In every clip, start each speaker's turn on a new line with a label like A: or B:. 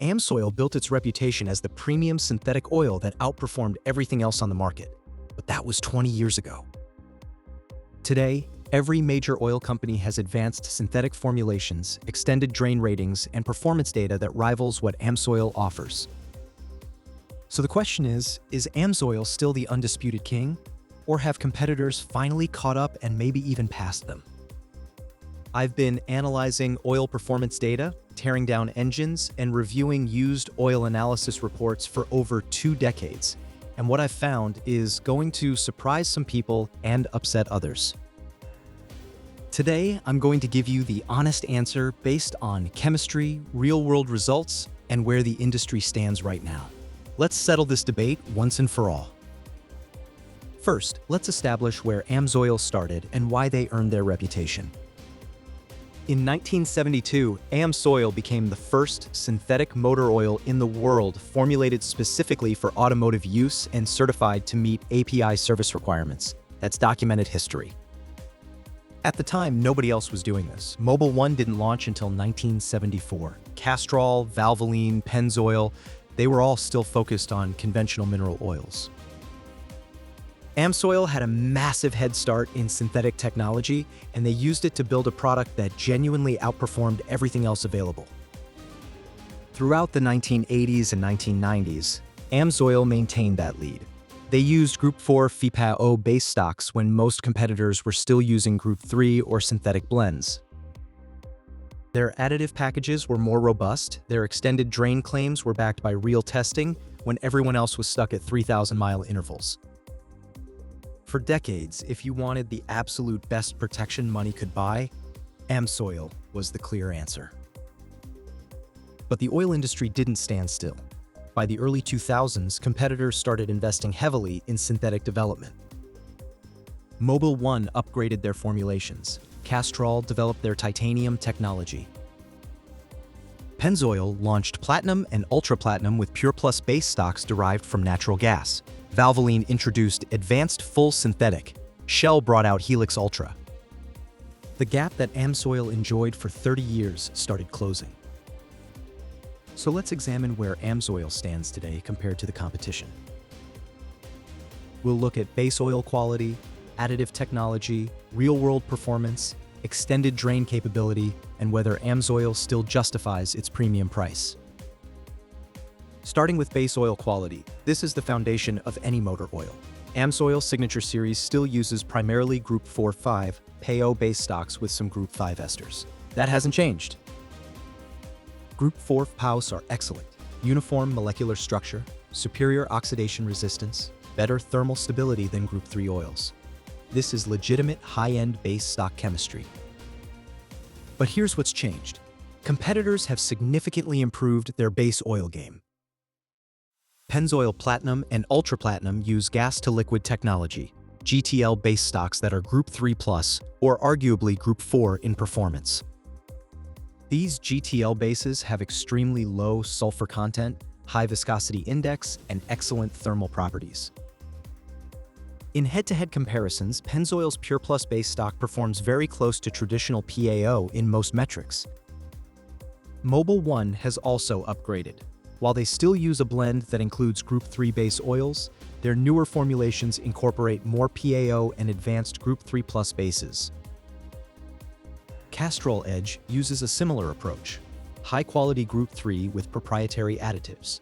A: Amsoil built its reputation as the premium synthetic oil that outperformed everything else on the market. But that was 20 years ago. Today, every major oil company has advanced synthetic formulations, extended drain ratings, and performance data that rivals what Amsoil offers. So the question is Amsoil still the undisputed king? Or have competitors finally caught up and maybe even passed them? I've been analyzing oil performance data, tearing down engines, and reviewing used oil analysis reports for over 2 decades. And what I've found is going to surprise some people and upset others. Today, I'm going to give you the honest answer based on chemistry, real-world results, and where the industry stands right now. Let's settle this debate once and for all. First, let's establish where Amsoil started and why they earned their reputation. In 1972, Amsoil became the first synthetic motor oil in the world formulated specifically for automotive use and certified to meet API service requirements. That's documented history. At the time, nobody else was doing this. Mobil 1 didn't launch until 1974. Castrol, Valvoline, Pennzoil, they were all still focused on conventional mineral oils. Amsoil had a massive head start in synthetic technology, and they used it to build a product that genuinely outperformed everything else available. Throughout the 1980s and 1990s, Amsoil maintained that lead. They used Group 4 IV PAO base stocks when most competitors were still using Group 3 or synthetic blends. Their additive packages were more robust, their extended drain claims were backed by real testing when everyone else was stuck at 3,000-mile intervals. For decades, if you wanted the absolute best protection money could buy, Amsoil was the clear answer. But the oil industry didn't stand still. By the early 2000s, competitors started investing heavily in synthetic development. Mobil 1 upgraded their formulations. Castrol developed their titanium technology. Pennzoil launched Platinum and Ultra Platinum with Pure Plus base stocks derived from natural gas. Valvoline introduced advanced full synthetic. Shell brought out Helix Ultra. The gap that Amsoil enjoyed for 30 years started closing. So let's examine where Amsoil stands today compared to the competition. We'll look at base oil quality, additive technology, real-world performance, extended drain capability, and whether Amsoil still justifies its premium price. Starting with base oil quality, this is the foundation of any motor oil. Amsoil's signature series still uses primarily Group 4-5 PAO base stocks with some Group 5 esters. That hasn't changed. Group 4 PAOs are excellent. Uniform molecular structure, superior oxidation resistance, better thermal stability than Group 3 oils. This is legitimate high-end base stock chemistry. But here's what's changed. Competitors have significantly improved their base oil game. Pennzoil Platinum and Ultra Platinum use gas-to-liquid technology, GTL base stocks that are Group 3+, or arguably Group 4 in performance. These GTL bases have extremely low sulfur content, high viscosity index, and excellent thermal properties. In head-to-head comparisons, Pennzoil's Pure Plus base stock performs very close to traditional PAO in most metrics. Mobil 1 has also upgraded. While they still use a blend that includes Group 3 base oils, their newer formulations incorporate more PAO and advanced Group 3+ bases. Castrol EDGE uses a similar approach, high-quality Group 3 with proprietary additives.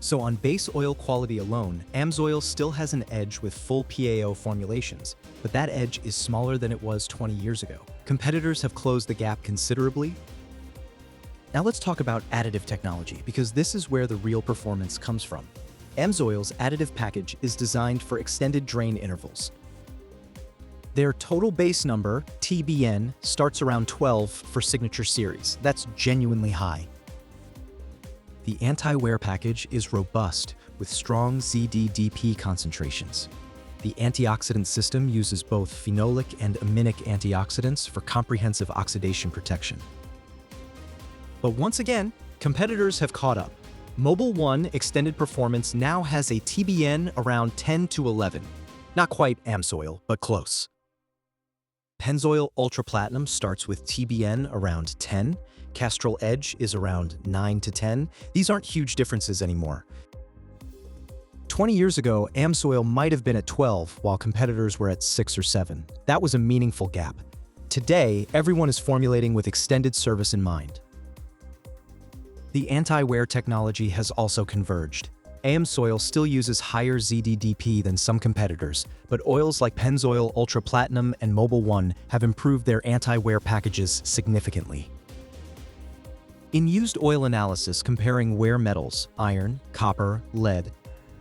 A: So on base oil quality alone, Amsoil still has an edge with full PAO formulations, but that edge is smaller than it was 20 years ago. Competitors have closed the gap considerably. Now let's talk about additive technology, because this is where the real performance comes from. Amsoil's additive package is designed for extended drain intervals. Their total base number, TBN, starts around 12 for signature series. That's genuinely high. The anti-wear package is robust, with strong ZDDP concentrations. The antioxidant system uses both phenolic and aminic antioxidants for comprehensive oxidation protection. But once again, competitors have caught up. Mobil 1 Extended Performance now has a TBN around 10 to 11. Not quite Amsoil, but close. Pennzoil Ultra Platinum starts with TBN around 10, Castrol EDGE is around 9 to 10. These aren't huge differences anymore. 20 years ago, Amsoil might have been at 12, while competitors were at 6 or 7. That was a meaningful gap. Today, everyone is formulating with extended service in mind. The anti-wear technology has also converged. Amsoil still uses higher ZDDP than some competitors, but oils like Pennzoil Ultra Platinum and Mobil 1 have improved their anti-wear packages significantly. In used oil analysis comparing wear metals, iron, copper, lead,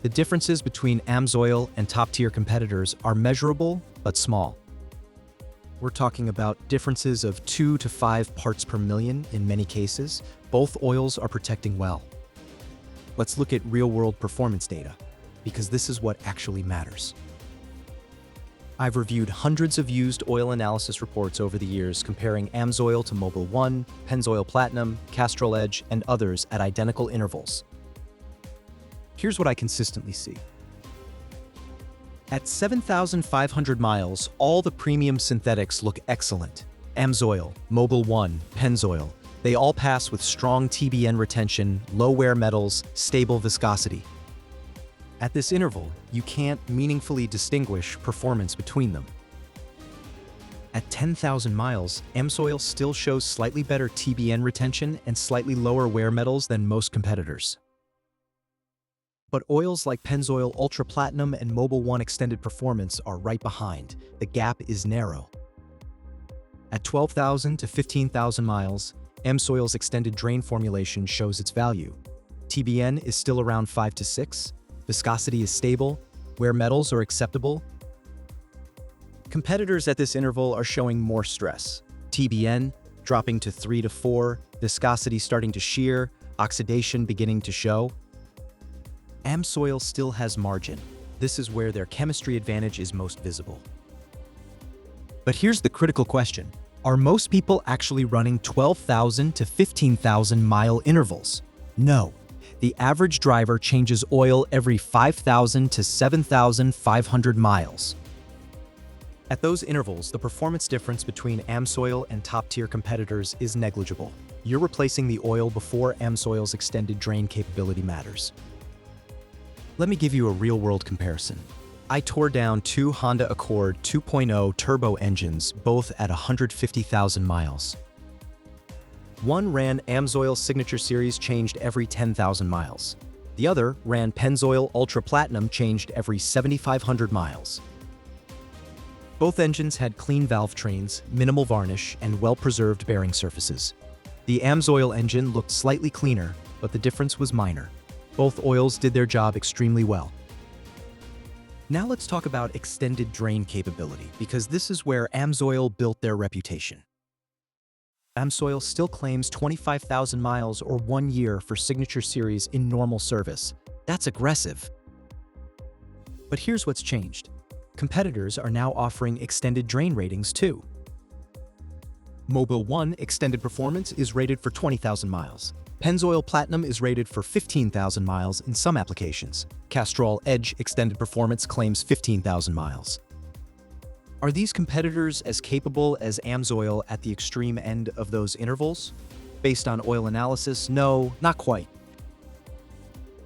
A: the differences between Amsoil and top-tier competitors are measurable but small. We're talking about differences of 2 to 5 parts per million in many cases. Both oils are protecting well. Let's look at real-world performance data, because this is what actually matters. I've reviewed hundreds of used oil analysis reports over the years comparing Amsoil to Mobil 1, Pennzoil Platinum, Castrol EDGE, and others at identical intervals. Here's what I consistently see. At 7,500 miles, all the premium synthetics look excellent. Amsoil, Mobil 1, Pennzoil, they all pass with strong TBN retention, low wear metals, stable viscosity. At this interval, you can't meaningfully distinguish performance between them. At 10,000 miles, Amsoil still shows slightly better TBN retention and slightly lower wear metals than most competitors. But oils like Pennzoil Ultra Platinum and Mobil 1 Extended Performance are right behind. The gap is narrow. At 12,000 to 15,000 miles, Amsoil's extended drain formulation shows its value. TBN is still around 5 to 6, viscosity is stable, wear metals are acceptable. Competitors at this interval are showing more stress. TBN dropping to 3 to 4, viscosity starting to shear, oxidation beginning to show. Amsoil still has margin. This is where their chemistry advantage is most visible. But here's the critical question. Are most people actually running 12,000 to 15,000 mile intervals? No. The average driver changes oil every 5,000 to 7,500 miles. At those intervals, the performance difference between Amsoil and top-tier competitors is negligible. You're replacing the oil before Amsoil's extended drain capability matters. Let me give you a real-world comparison. I tore down 2 Honda Accord 2.0 turbo engines, both at 150,000 miles. One ran Amsoil Signature Series changed every 10,000 miles. The other ran Pennzoil Ultra Platinum changed every 7,500 miles. Both engines had clean valve trains, minimal varnish, and well-preserved bearing surfaces. The Amsoil engine looked slightly cleaner, but the difference was minor. Both oils did their job extremely well. Now let's talk about extended drain capability, because this is where Amsoil built their reputation. Amsoil still claims 25,000 miles or 1 year for Signature Series in normal service. That's aggressive. But here's what's changed. Competitors are now offering extended drain ratings too. Mobil 1 Extended Performance is rated for 20,000 miles. Pennzoil Platinum is rated for 15,000 miles in some applications. Castrol EDGE Extended Performance claims 15,000 miles. Are these competitors as capable as Amsoil at the extreme end of those intervals? Based on oil analysis, no, not quite.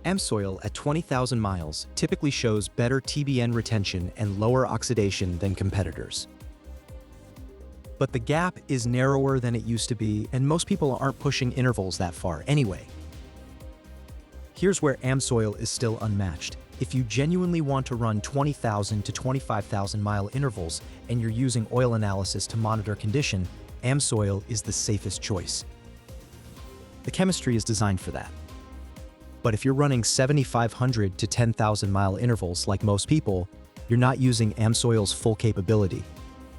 A: Amsoil at 20,000 miles typically shows better TBN retention and lower oxidation than competitors. But the gap is narrower than it used to be, and most people aren't pushing intervals that far anyway. Here's where Amsoil is still unmatched. If you genuinely want to run 20,000 to 25,000 mile intervals and you're using oil analysis to monitor condition, Amsoil is the safest choice. The chemistry is designed for that. But if you're running 7,500 to 10,000 mile intervals like most people, you're not using Amsoil's full capability.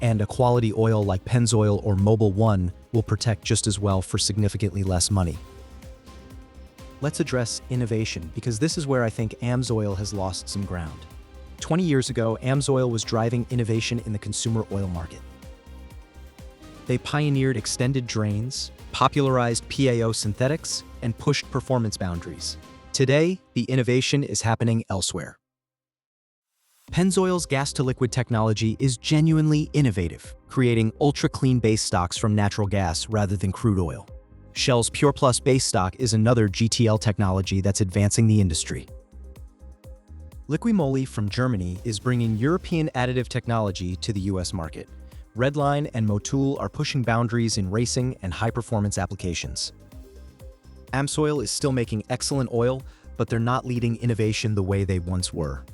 A: And a quality oil like Pennzoil or Mobil 1 will protect just as well for significantly less money. Let's address innovation, because this is where I think Amsoil has lost some ground. 20 years ago, Amsoil was driving innovation in the consumer oil market. They pioneered extended drains, popularized PAO synthetics, and pushed performance boundaries. Today, the innovation is happening elsewhere. Pennzoil's gas-to-liquid technology is genuinely innovative, creating ultra-clean base stocks from natural gas rather than crude oil. Shell's Pure Plus base stock is another GTL technology that's advancing the industry. Liqui Moly from Germany is bringing European additive technology to the US market. Redline and Motul are pushing boundaries in racing and high-performance applications. Amsoil is still making excellent oil, but they're not leading innovation the way they once were.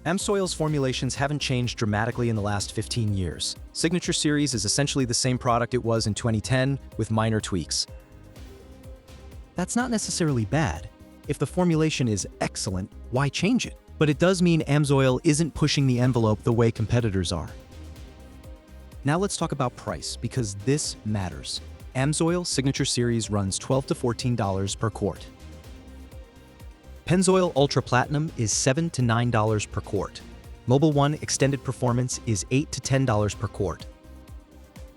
A: Amsoil's formulations haven't changed dramatically in the last 15 years. Signature Series is essentially the same product it was in 2010, with minor tweaks. That's not necessarily bad. If the formulation is excellent, why change it? But it does mean Amsoil isn't pushing the envelope the way competitors are. Now let's talk about price, because this matters. Amsoil Signature Series runs $12 to $14 per quart. Pennzoil Ultra Platinum is $7 to $9 per quart. Mobil 1 Extended Performance is $8 to $10 per quart.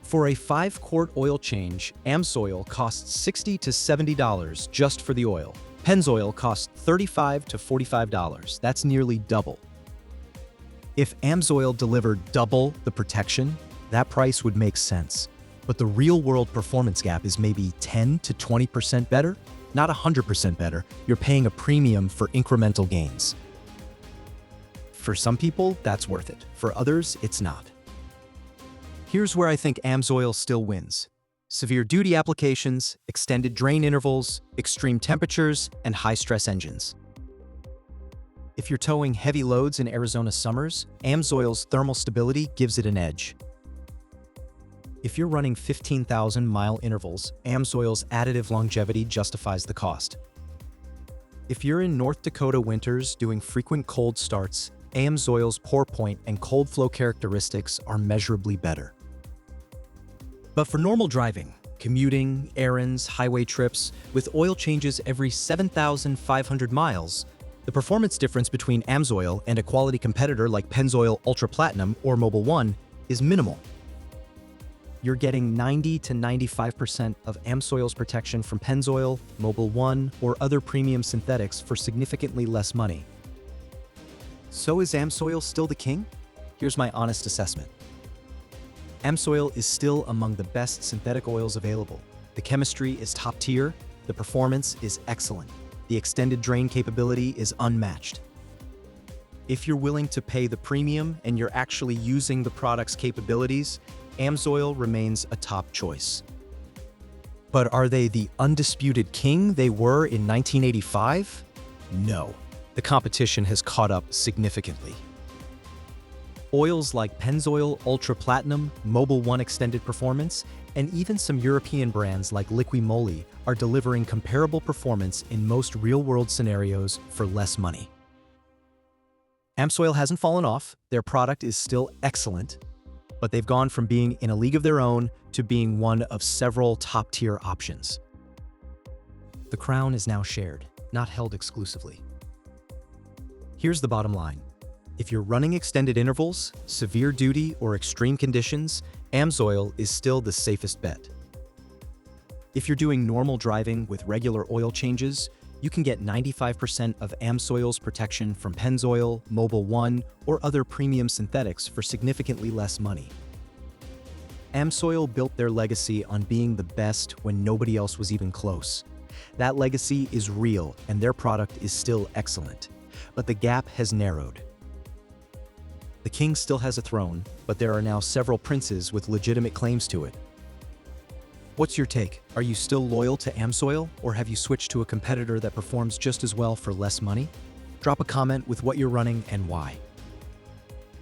A: For a 5-quart oil change, Amsoil costs $60 to $70 just for the oil. Pennzoil costs $35 to $45. That's nearly double. If Amsoil delivered double the protection, that price would make sense. But the real-world performance gap is maybe 10 to 20% better, not 100% better. You're paying a premium for incremental gains. For some people, that's worth it. For others, it's not. Here's where I think Amsoil still wins. Severe duty applications, extended drain intervals, extreme temperatures, and high-stress engines. If you're towing heavy loads in Arizona summers, Amsoil's thermal stability gives it an edge. If you're running 15,000-mile intervals, Amsoil's additive longevity justifies the cost. If you're in North Dakota winters doing frequent cold starts, Amsoil's pour point and cold flow characteristics are measurably better. But for normal driving, commuting, errands, highway trips, with oil changes every 7,500 miles, the performance difference between Amsoil and a quality competitor like Pennzoil Ultra Platinum or Mobil 1 is minimal. You're getting 90 to 95% of Amsoil's protection from Pennzoil, Mobil 1, or other premium synthetics for significantly less money. So is Amsoil still the king? Here's my honest assessment. Amsoil is still among the best synthetic oils available. The chemistry is top tier, the performance is excellent, the extended drain capability is unmatched. If you're willing to pay the premium and you're actually using the product's capabilities, Amsoil remains a top choice. But are they the undisputed king they were in 1985? No. The competition has caught up significantly. Oils like Pennzoil Ultra Platinum, Mobil 1 Extended Performance, and even some European brands like Liqui Moly are delivering comparable performance in most real-world scenarios for less money. Amsoil hasn't fallen off, their product is still excellent, but they've gone from being in a league of their own to being one of several top-tier options. The crown is now shared, not held exclusively. Here's the bottom line. If you're running extended intervals, severe duty, or extreme conditions, Amsoil is still the safest bet. If you're doing normal driving with regular oil changes, you can get 95% of Amsoil's protection from Pennzoil, Mobil 1, or other premium synthetics for significantly less money. Amsoil built their legacy on being the best when nobody else was even close. That legacy is real, and their product is still excellent. But the gap has narrowed. The king still has a throne, but there are now several princes with legitimate claims to it. What's your take? Are you still loyal to Amsoil, or have you switched to a competitor that performs just as well for less money? Drop a comment with what you're running and why.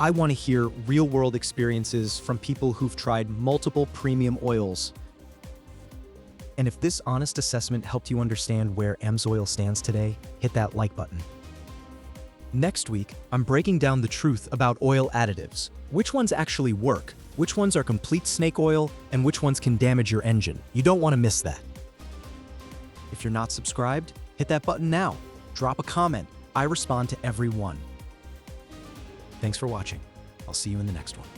A: I want to hear real-world experiences from people who've tried multiple premium oils. And if this honest assessment helped you understand where Amsoil stands today, hit that like button. Next week, I'm breaking down the truth about oil additives. Which ones actually work, which ones are complete snake oil, and which ones can damage your engine. You don't want to miss that. If you're not subscribed, hit that button now. Drop a comment. I respond to every one. Thanks for watching. I'll see you in the next one.